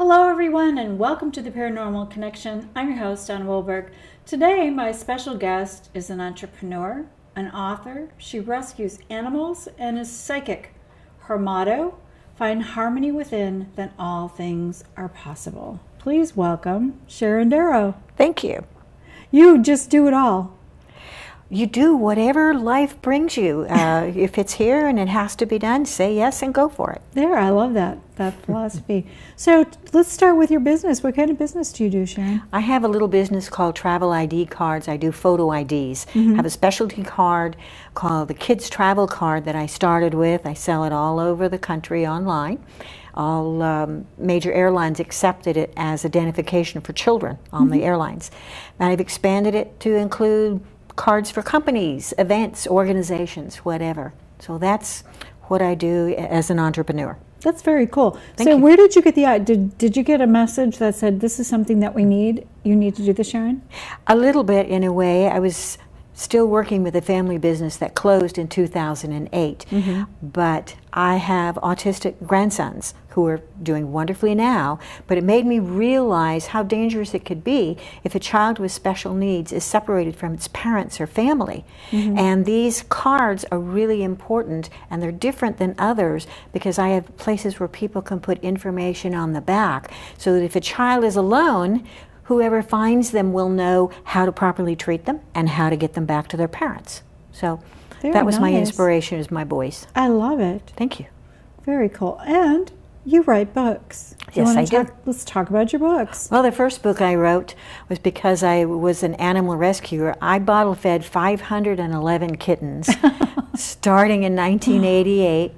Hello everyone and welcome to the Paranormal Connection. I'm your host, Danna Wilberg. Today my special guest is an entrepreneur, an author. She rescues animals and is psychic. Her motto, find harmony within, then all things are possible. Please welcome Sharon Darrow. Thank you. You just do it all. You do whatever life brings you. If it's here and it has to be done, say yes and go for it. There, I love that philosophy. So let's start with your business. What kind of business do you do, Sharon? I have a little business called Travel ID Cards. I do photo IDs. I have a specialty card called the Kids Travel Card that I started with. I sell it all over the country online. All major airlines accepted it as identification for children on the airlines. And I've expanded it to include cards for companies, events, organizations, whatever. So that's what I do as an entrepreneur. That's very cool. Thank you. Where did you get the did you get a message that said this is something that we need? You need to do this, Sharon? A little bit, in a way. I was still working with a family business that closed in 2008, but I have autistic grandsons who are doing wonderfully now, but it made me realize how dangerous it could be if a child with special needs is separated from its parents or family. And these cards are really important, and they're different than others because I have places where people can put information on the back so that if a child is alone, whoever finds them will know how to properly treat them and how to get them back to their parents. So that was my inspiration, is my boys. I love it. Thank you. Very cool. And you write books. Yes, I do. Let's talk about your books. Well, the first book I wrote was because I was an animal rescuer. I bottle fed 511 kittens starting in 1988.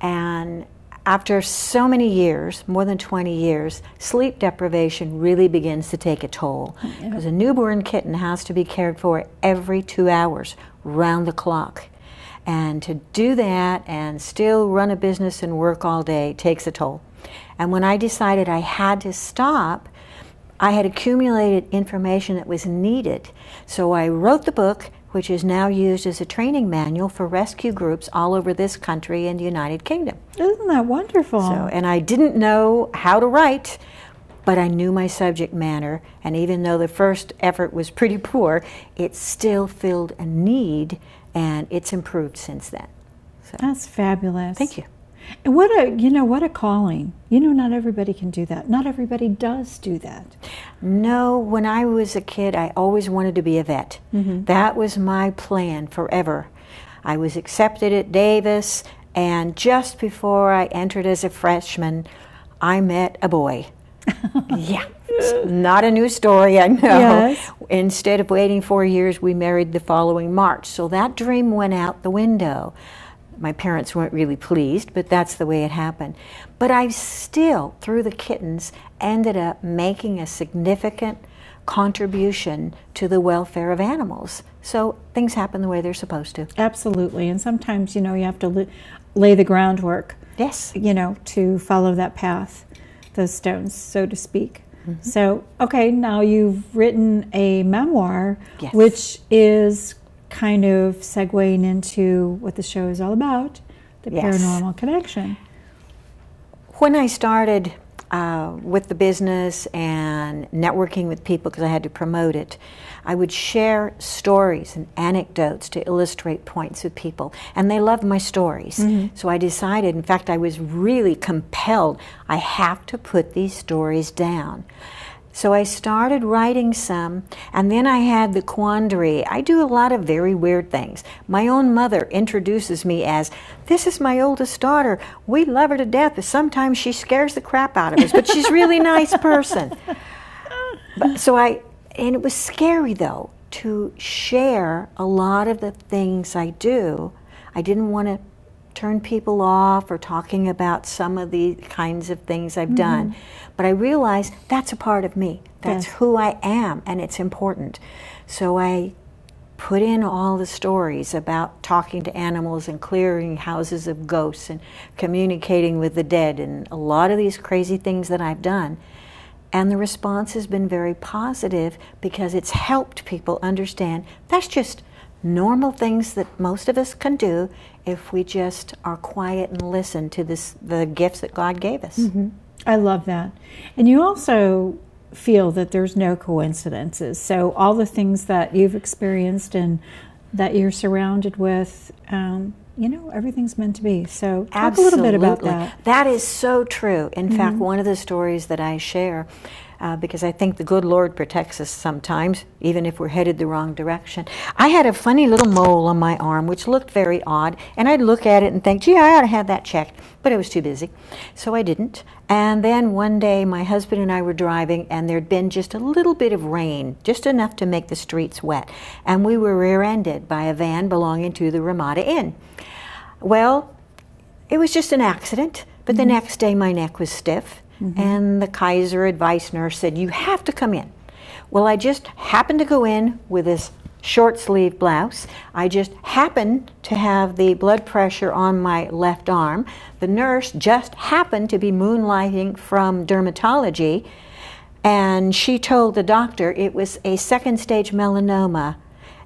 And after so many years, more than 20 years, sleep deprivation really begins to take a toll. Because a newborn kitten has to be cared for every 2 hours, round the clock. And to do that and still run a business and work all day takes a toll. And when I decided I had to stop, I had accumulated information that was needed. So I wrote the book, which is now used as a training manual for rescue groups all over this country and the United Kingdom. Isn't that wonderful? And I didn't know how to write, but I knew my subject matter, and even though the first effort was pretty poor, it still filled a need, and it's improved since then. So. That's fabulous. Thank you. And what a calling. Not everybody can do that. Not everybody does do that. No, when I was a kid, I always wanted to be a vet. That was my plan forever. I was accepted at Davis, and just before I entered as a freshman, I met a boy. Yeah, it's not a new story, I know. Yes. Instead of waiting 4 years, we married the following March. So that dream went out the window. My parents weren't really pleased, but that's the way it happened. But I still, through the kittens, ended up making a significant contribution to the welfare of animals. So things happen the way they're supposed to. Absolutely. And sometimes, you have to lay the groundwork. Yes. To follow that path, those stones, so to speak. So, okay, now you've written a memoir, yes, which is kind of segueing into what the show is all about, the Paranormal Connection. When I started with the business and networking with people, because I had to promote it, I would share stories and anecdotes to illustrate points with people, and they loved my stories. So I decided, in fact, I was really compelled, I have to put these stories down. So I started writing some, and then I had the quandary. I do a lot of very weird things. My own mother introduces me as, this is my oldest daughter. We love her to death, but sometimes she scares the crap out of us, but she's a really nice person. And it was scary, though, to share a lot of the things I do. I didn't want to turn people off or talking about some of the kinds of things I've done. But I realized that's a part of me. That's who I am, and it's important. So I put in all the stories about talking to animals and clearing houses of ghosts and communicating with the dead and a lot of these crazy things that I've done. And the response has been very positive because it's helped people understand that's just normal things that most of us can do if we just are quiet and listen to the gifts that God gave us. I love that. And you also feel that there's no coincidences. So all the things that you've experienced and that you're surrounded with, you know, everything's meant to be. So talk a little bit about that. That is so true. In fact, one of the stories that I share, because I think the good Lord protects us sometimes, even if we're headed the wrong direction. I had a funny little mole on my arm, which looked very odd, and I'd look at it and think, gee, I ought to have that checked, but I was too busy, so I didn't. And then one day, my husband and I were driving, and there'd been just a little bit of rain, just enough to make the streets wet, and we were rear-ended by a van belonging to the Ramada Inn. Well, it was just an accident, but the next day my neck was stiff, and the Kaiser advice nurse said, you have to come in. Well, I just happened to go in with this short sleeve blouse. I just happened to have the blood pressure on my left arm. The nurse just happened to be moonlighting from dermatology, and she told the doctor it was a second-stage melanoma.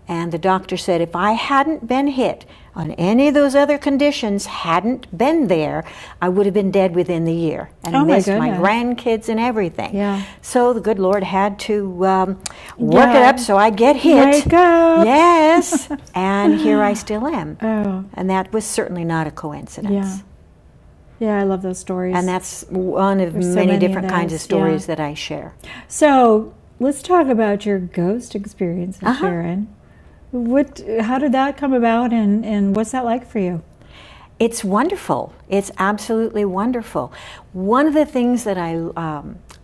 And the doctor said if I hadn't been hit on any of those other conditions, hadn't been there, I would have been dead within the year and missed my grandkids and everything. Yeah. So the good Lord had to work it up so I get hit. Wake up. Yes. And here I still am. Oh. And that was certainly not a coincidence. Yeah. Yeah, I love those stories. And that's one of many different kinds of stories that I share. So let's talk about your ghost experience, Sharon. How did that come about, and what's that like for you? It's wonderful. It's absolutely wonderful. One of the things that I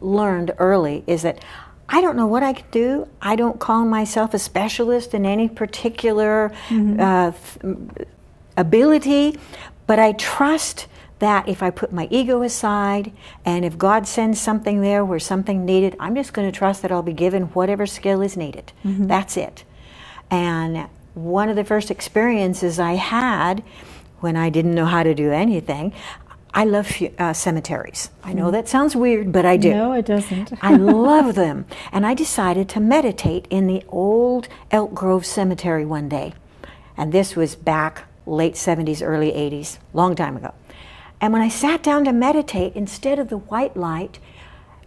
learned early is that I don't know what I can do. I don't call myself a specialist in any particular ability, but I trust that if I put my ego aside and if God sends something there where something needed, I'm just going to trust that I'll be given whatever skill is needed. That's it. And one of the first experiences I had when I didn't know how to do anything, I love cemeteries. I know that sounds weird, but I do. No, it doesn't. I love them. And I decided to meditate in the old Elk Grove Cemetery one day. And this was back late 70s, early 80s, long time ago. And when I sat down to meditate, instead of the white light,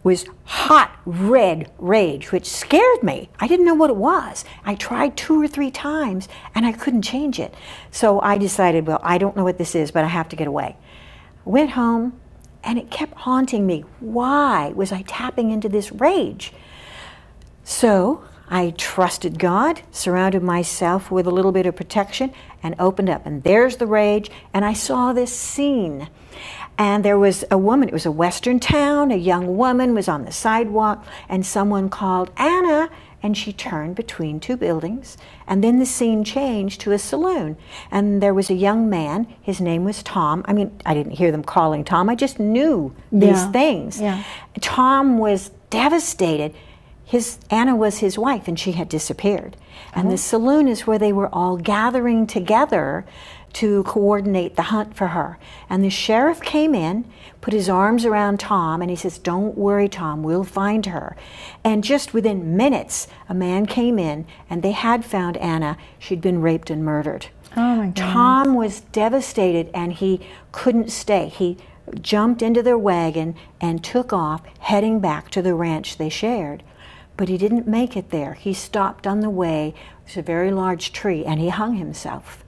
was hot red rage, which scared me. I didn't know what it was. I tried 2 or 3 times and I couldn't change it. So I decided, well, I don't know what this is, but I have to get away. Went home and it kept haunting me. Why was I tapping into this rage? So I trusted God, surrounded myself with a little bit of protection, and opened up. And there's the rage, and I saw this scene. And there was a woman, it was a western town, a young woman was on the sidewalk, and someone called, Anna, and she turned between 2 buildings, and then the scene changed to a saloon. And there was a young man, his name was Tom. I mean, I didn't hear them calling Tom, I just knew these things. Yeah. Tom was devastated. Anna was his wife, and she had disappeared. And the saloon is where they were all gathering together to coordinate the hunt for her. And the sheriff came in, put his arms around Tom, and he says, don't worry, Tom, we'll find her. And just within minutes, a man came in, and they had found Anna. She'd been raped and murdered. Oh my God. Tom was devastated, and he couldn't stay. He jumped into their wagon and took off, heading back to the ranch they shared. But he didn't make it there. He stopped on the way. There's a very large tree, and he hung himself.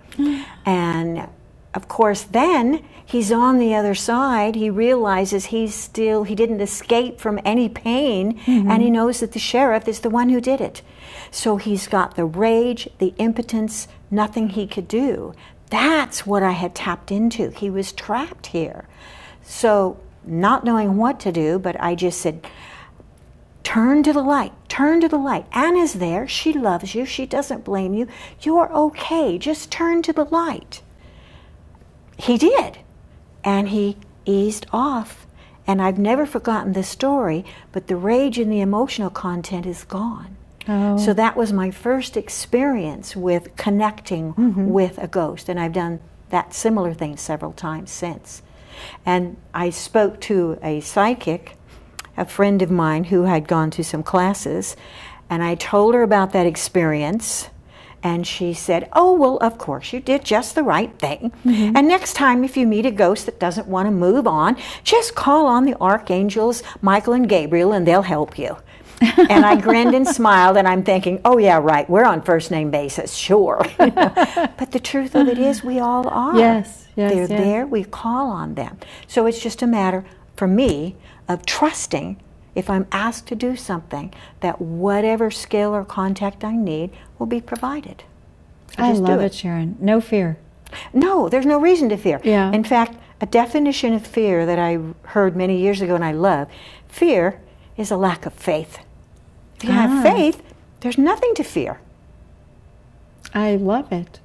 And of course, then he's on the other side. He realizes he didn't escape from any pain, and he knows that the sheriff is the one who did it. So he's got the rage, the impotence, nothing he could do. That's what I had tapped into. He was trapped here. So not knowing what to do, but I just said, turn to the light, turn to the light. Anna's there, she loves you, she doesn't blame you. You're okay, just turn to the light. He did, and he eased off. And I've never forgotten this story, but the rage and the emotional content is gone. Oh. So that was my first experience with connecting with a ghost, and I've done that similar thing several times since. And I spoke to a psychic, a friend of mine who had gone to some classes, and I told her about that experience, And she said, oh, well, of course, you did just the right thing. And next time, if you meet a ghost that doesn't want to move on, just call on the archangels, Michael and Gabriel, and they'll help you. And I grinned and smiled, and I'm thinking, oh, yeah, right, we're on first name basis, sure. But the truth of it is we all are. Yes, yes, They're there, we call on them. So it's just a matter, for me, of trusting, if I'm asked to do something, that whatever skill or contact I need will be provided. I love it, Sharon. No fear. No, there's no reason to fear. Yeah. In fact, a definition of fear that I heard many years ago and I love, fear is a lack of faith. If you have faith, there's nothing to fear. I love it.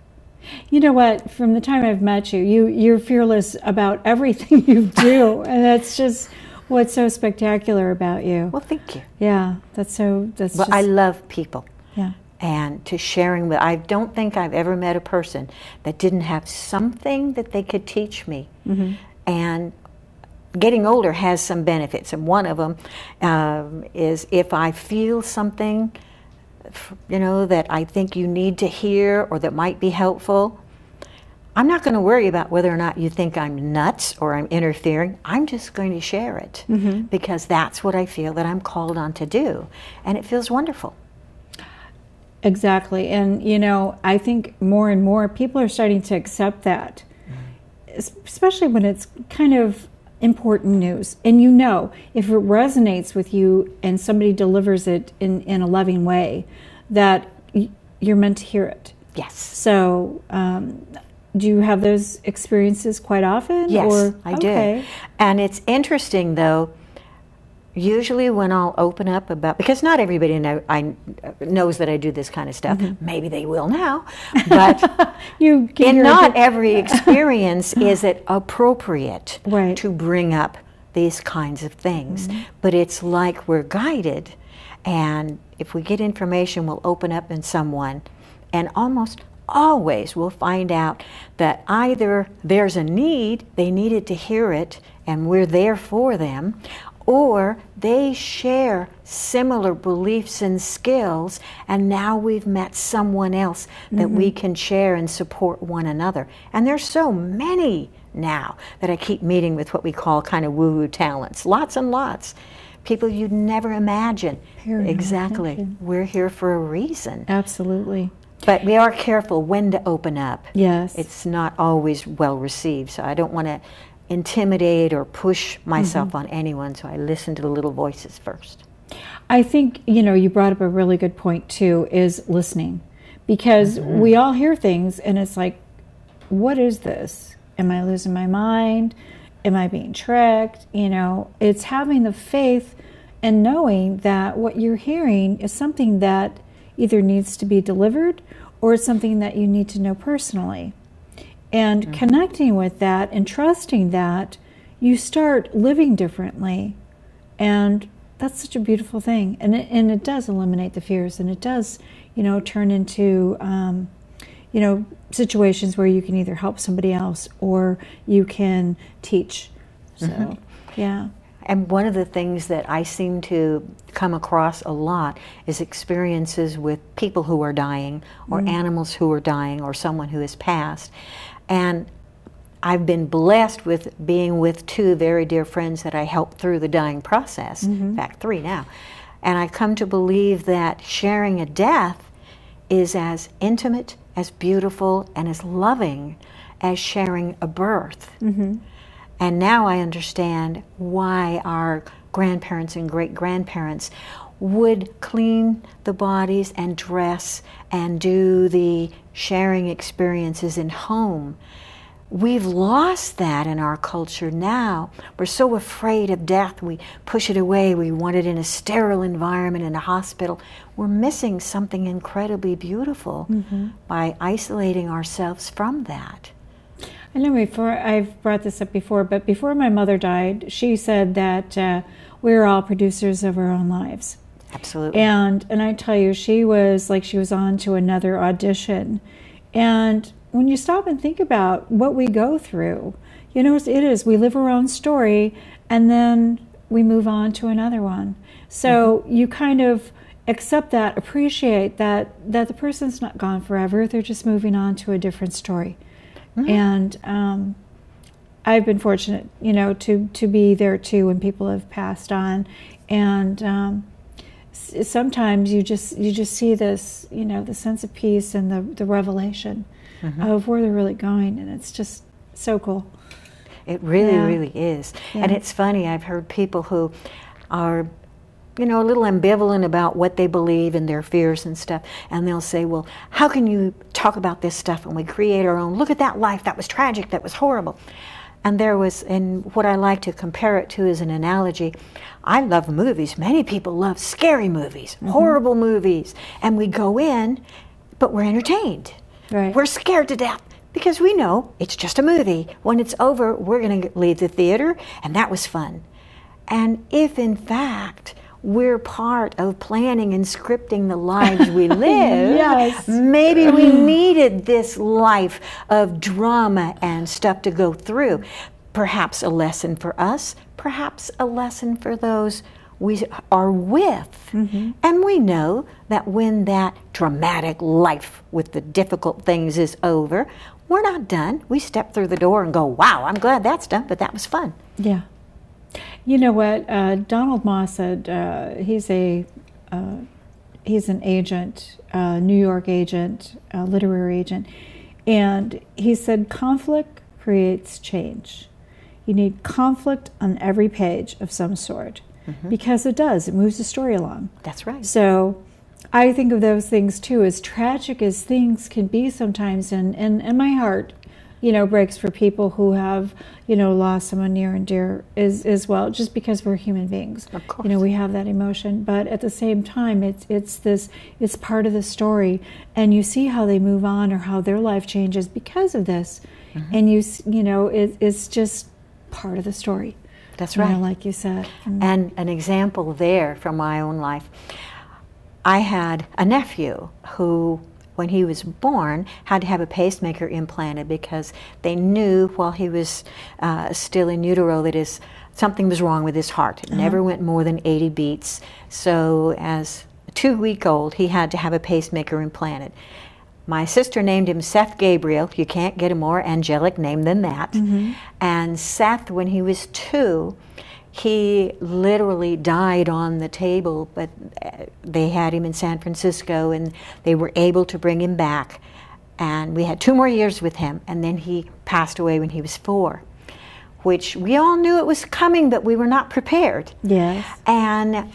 You know what? From the time I've met you, you're fearless about everything you do, and that's just what's so spectacular about you. Well, thank you. Yeah, well, I love people. Yeah. And to sharing with, I don't think I've ever met a person that didn't have something that they could teach me. And getting older has some benefits, and one of them is if I feel something, you know, that I think you need to hear or that might be helpful, I'm not going to worry about whether or not you think I'm nuts or I'm interfering. I'm just going to share it because that's what I feel that I'm called on to do, and it feels wonderful. Exactly. And, you know, I think more and more people are starting to accept that, especially when it's kind of important news. And you know, if it resonates with you and somebody delivers it in a loving way, that you're meant to hear it. Yes. So, do you have those experiences quite often? Yes, I do. And it's interesting, though, usually when I'll open up about, because not everybody knows that I do this kind of stuff. Maybe they will now, but not every experience is it appropriate to bring up these kinds of things. But it's like we're guided, and if we get information, we'll open up in someone, and almost always we'll find out that either there's a need, they needed to hear it, and we're there for them, or they share similar beliefs and skills, and now we've met someone else that we can share and support one another. And there's so many now that I keep meeting with what we call kind of woo-woo talents. Lots and lots. People you'd never imagine. Exactly. We're here for a reason. Absolutely. But we are careful when to open up. Yes. It's not always well received, so I don't want to intimidate or push myself on anyone, so I listen to the little voices first. I think, you know, you brought up a really good point too, is listening. Because we all hear things and it's like, what is this? Am I losing my mind? Am I being tricked? You know, it's having the faith and knowing that what you're hearing is something that either needs to be delivered or it's something that you need to know personally. And connecting with that and trusting that, you start living differently. And that's such a beautiful thing. And it does eliminate the fears, and it does, you know, turn into, you know, situations where you can either help somebody else or you can teach. So, yeah. And one of the things that I seem to come across a lot is experiences with people who are dying, or animals who are dying, or someone who has passed. And I've been blessed with being with two very dear friends that I helped through the dying process, in fact 3 now. And I come to believe that sharing a death is as intimate, as beautiful, and as loving as sharing a birth. And now I understand why our grandparents and great-grandparents would clean the bodies and dress and do the sharing experiences in home. We've lost that in our culture now. We're so afraid of death, we push it away, we want it in a sterile environment in a hospital. We're missing something incredibly beautiful by isolating ourselves from that. I know I've brought this up before, but before my mother died, she said that we're all producers of our own lives. Absolutely. And I tell you, she was like she was on to another audition. And when you stop and think about what we go through, you know, it is, we live our own story and then we move on to another one. So you kind of accept that, appreciate that the person's not gone forever. They're just moving on to a different story. And I've been fortunate, you know, to be there too when people have passed on. And sometimes you just see this, you know, the sense of peace and the revelation of where they're really going, and it's just so cool. It really, really is. Yeah. And it's funny, I've heard people who are, you know, a little ambivalent about what they believe and their fears and stuff, and they'll say, well, how can you talk about this stuff and we create our own? Look at that life, that was tragic, that was horrible. And there was, and what I like to compare it to is an analogy. I love movies. Many people love scary movies, horrible movies. And we go in, but we're entertained. Right. We're scared to death because we know it's just a movie. When it's over, we're going to leave the theater, and that was fun. And if, in fact, we're part of planning and scripting the lives we live, Yes. maybe we needed this life of drama and stuff to go through. Perhaps a lesson for us, perhaps a lesson for those we are with. And we know that when that dramatic life with the difficult things is over, we're not done. We step through the door and go, wow, I'm glad that's done, but that was fun. Yeah. You know what? Donald Moss said he's an agent, New York agent, literary agent, and he said conflict creates change. You need conflict on every page of some sort because it does. It moves the story along. That's right. So I think of those things too, as tragic as things can be sometimes, and my heart, you know, breaks for people who have, you know, lost someone near and dear as well, just because we're human beings. Of course. You know, we have that emotion, but at the same time, it's part of the story, and you see how they move on or how their life changes because of this, and you know, it's just part of the story. That's you right. know, like you said. And an example there from my own life, I had a nephew who, when he was born, had to have a pacemaker implanted because they knew while he was still in utero that something was wrong with his heart. It never went more than 80 beats. So as a 2-week-old, he had to have a pacemaker implanted. My sister named him Seth Gabriel. You can't get a more angelic name than that. And Seth, when he was 2, he literally died on the table, but they had him in San Francisco and they were able to bring him back. And we had 2 more years with him, and then he passed away when he was 4, which we all knew it was coming, but we were not prepared. Yes. And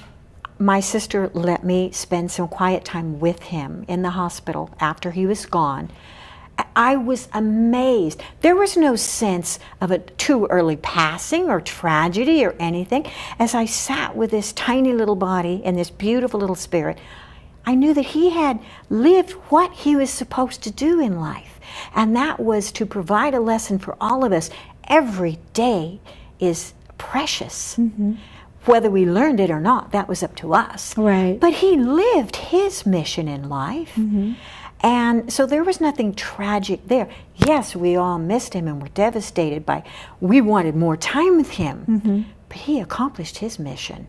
my sister let me spend some quiet time with him in the hospital after he was gone. I was amazed. There was no sense of a too early passing or tragedy or anything. As I sat with this tiny little body and this beautiful little spirit, I knew that he had lived what he was supposed to do in life. And that was to provide a lesson for all of us. Every day is precious. Whether we learned it or not, that was up to us. Right. But he lived his mission in life. And so there was nothing tragic there. Yes, we all missed him and were devastated we wanted more time with him. But he accomplished his mission.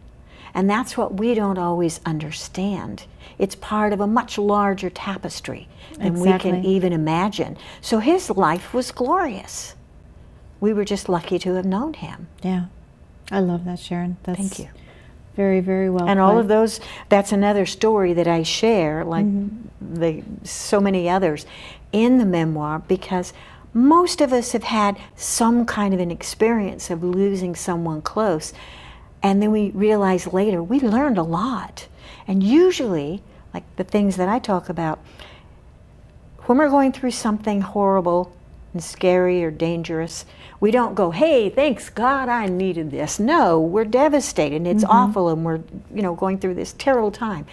And that's what we don't always understand. It's part of a much larger tapestry than we can even imagine. So his life was glorious. We were just lucky to have known him. Yeah. I love that, Sharon. Thank you. Very, very well. And all of those, that's another story that I share, like so many others, in the memoir, because most of us have had some kind of an experience of losing someone close. And then we realize later, we learned a lot. And usually, like the things that I talk about, when we're going through something horrible and scary or dangerous, we don't go, hey, thanks God I needed this. No, we're devastated and it's awful and we're, you know, going through this terrible time.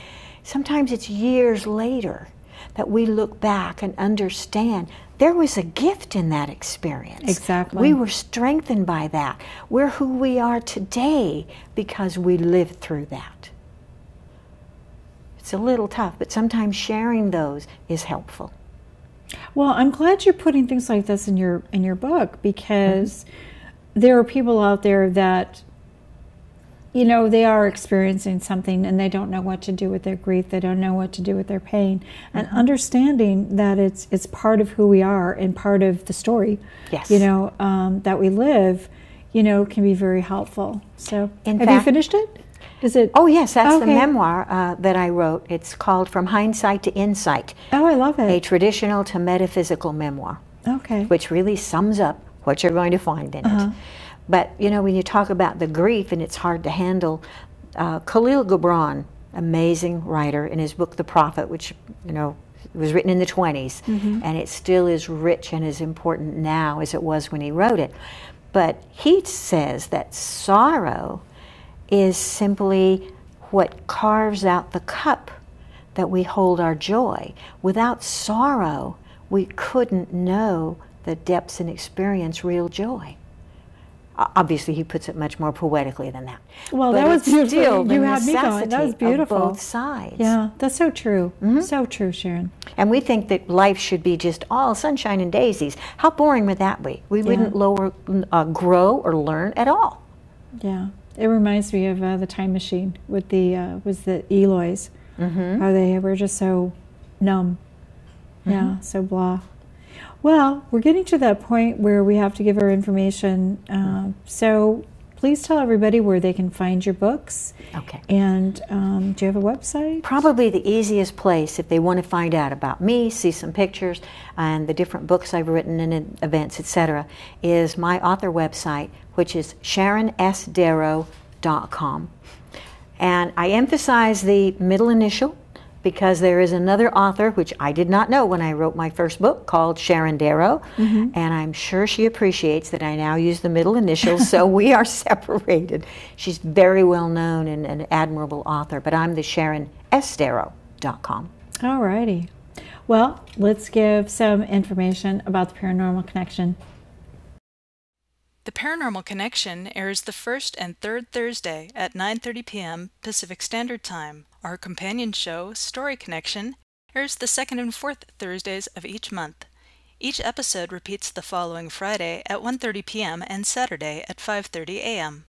Sometimes it's years later that we look back and understand there was a gift in that experience. Exactly. We were strengthened by that. We're who we are today because we lived through that. It's a little tough, but sometimes sharing those is helpful. Well, I'm glad you're putting things like this in your book, because there are people out there that you know, they are experiencing something and they don't know what to do with their grief. They don't know what to do with their pain. And understanding that it's part of who we are and part of the story, Yes. you know, that we live, you know, can be very helpful. So, In have fact- you finished it? Is it? Oh, yes, that's the Okay. memoir that I wrote. It's called From Hindsight to Insight, Oh, I love a it. traditional to metaphysical memoir, Okay. which really sums up what you're going to find in it. But, you know, when you talk about the grief and it's hard to handle, Khalil Gibran, amazing writer, in his book The Prophet, which, you know, was written in the 20s, and it still is rich and as important now as it was when he wrote it. But he says that sorrow is simply what carves out the cup that we hold our joy. Without sorrow, we couldn't know the depths and experience real joy. Obviously, he puts it much more poetically than that. Well, But that was it's beautiful. still the You had me going. That was necessity of beautiful. both sides. Yeah, that's so true. So true, Sharon. And we think that life should be just all sunshine and daisies. How boring would that be? We wouldn't grow or learn at all. Yeah, it reminds me of the Time Machine with the Eloys. How they were just so numb. Yeah, so blah. Well, we're getting to that point where we have to give our information. So please tell everybody where they can find your books. Okay. And do you have a website? Probably the easiest place if they want to find out about me, see some pictures, and the different books I've written and events, etc., is my author website, which is SharonSdarrow.com. And I emphasize the middle initial because there is another author, which I did not know when I wrote my first book, called Sharon Darrow, and I'm sure she appreciates that I now use the middle initials, so we are separated. She's very well known and an admirable author, but I'm the SharonSdarrow.com. All righty. Well, let's give some information about the Paranormal Connection. The Paranormal Connection airs the first and third Thursday at 9:30 p.m. Pacific Standard Time. Our companion show, Story Connection, airs the second and fourth Thursdays of each month. Each episode repeats the following Friday at 1:30 p.m. and Saturday at 5:30 a.m.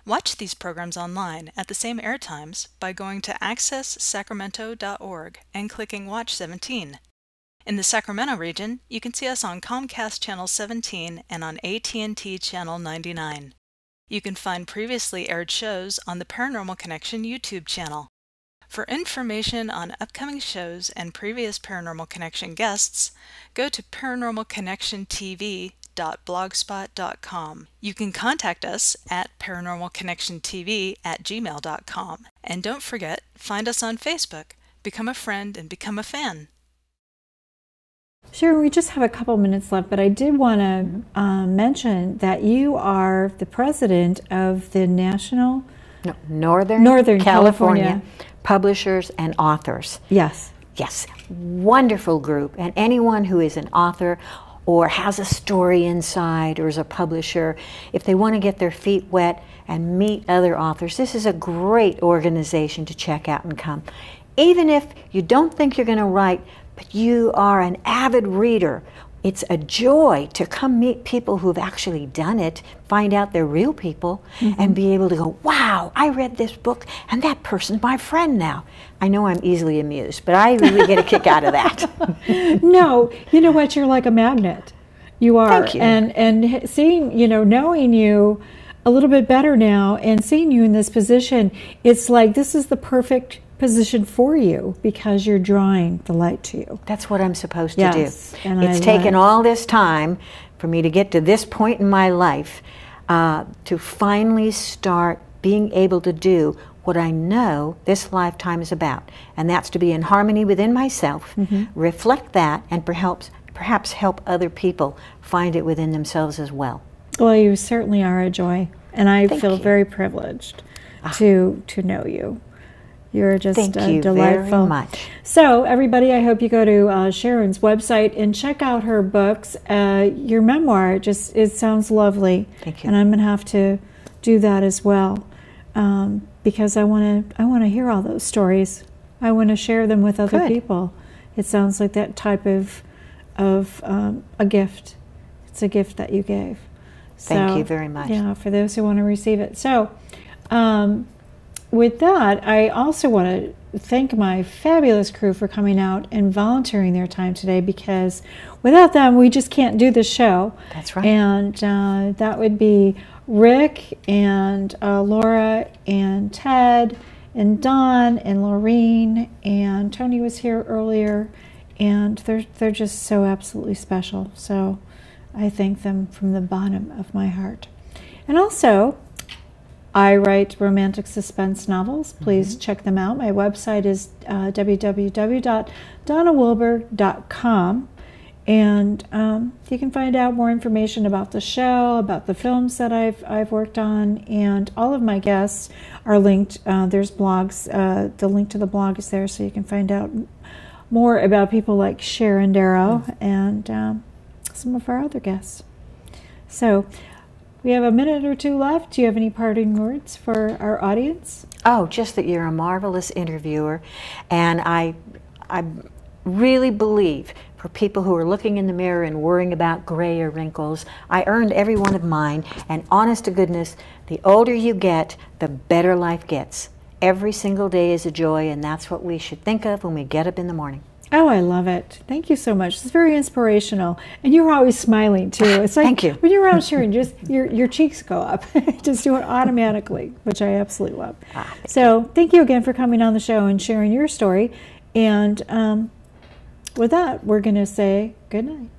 Watch these programs online at the same air times by going to accesssacramento.org and clicking Watch 17. In the Sacramento region, you can see us on Comcast Channel 17 and on AT&T Channel 99. You can find previously aired shows on the Paranormal Connection YouTube channel. For information on upcoming shows and previous Paranormal Connection guests, go to paranormalconnectiontv.blogspot.com. You can contact us at paranormalconnectiontv@gmail.com. And don't forget, find us on Facebook, become a friend, and become a fan. Sharon, we just have a couple minutes left, but I did want to mention that you are the president of the Northern California Publishers and Authors. Yes. Yes, wonderful group. And anyone who is an author or has a story inside or is a publisher, if they want to get their feet wet and meet other authors, this is a great organization to check out and come. Even if you don't think you're going to write, but you are an avid reader, it's a joy to come meet people who've actually done it, find out they're real people, and be able to go, wow, I read this book, and that person's my friend now. I know I'm easily amused, but I really get a kick out of that. No, you know what? You're like a magnet. You are. Thank you. And seeing, knowing you a little bit better now and seeing you in this position, it's like this is the perfect position for you because you're drawing the light to you. That's what I'm supposed to Yes, do. and It's taken all this time for me to get to this point in my life to finally start being able to do what I know this lifetime is about, and that's to be in harmony within myself, reflect that, and perhaps help other people find it within themselves as well. Well, you certainly are a joy, and I Thank feel you. very privileged to know you. You're just Thank you delightful. very much. So, everybody, I hope you go to Sharon's website and check out her books. Your memoir, it sounds lovely. Thank you. And I'm going to have to do that as well because I want to hear all those stories. I want to share them with other Good. people. It sounds like that type of a gift. It's a gift that you gave. Thank So, you very much. Yeah, for those who want to receive it. So, With that, I also want to thank my fabulous crew for coming out and volunteering their time today, because without them, we just can't do the show. That's right. And that would be Rick and Laura and Ted and Don and Laureen, and Tony was here earlier, and they're just so absolutely special. So I thank them from the bottom of my heart. And also, I write romantic suspense novels. Please check them out. My website is www.dannawilberg.com, and you can find out more information about the show, about the films that I've worked on, and all of my guests are linked. There's blogs. The link to the blog is there, so you can find out more about people like Sharon Darrow and some of our other guests. So we have a minute or two left. Do you have any parting words for our audience? Oh, just that you're a marvelous interviewer, and I really believe for people who are looking in the mirror and worrying about gray or wrinkles, I earned every one of mine, and honest to goodness, the older you get, the better life gets. Every single day is a joy, and that's what we should think of when we get up in the morning. Oh, I love it. Thank you so much. It's very inspirational. And you're always smiling, too. It's like Thank you. when you're around Sharon, just your cheeks go up. Just do it automatically, which I absolutely love. So thank you again for coming on the show and sharing your story. And with that, we're going to say good night.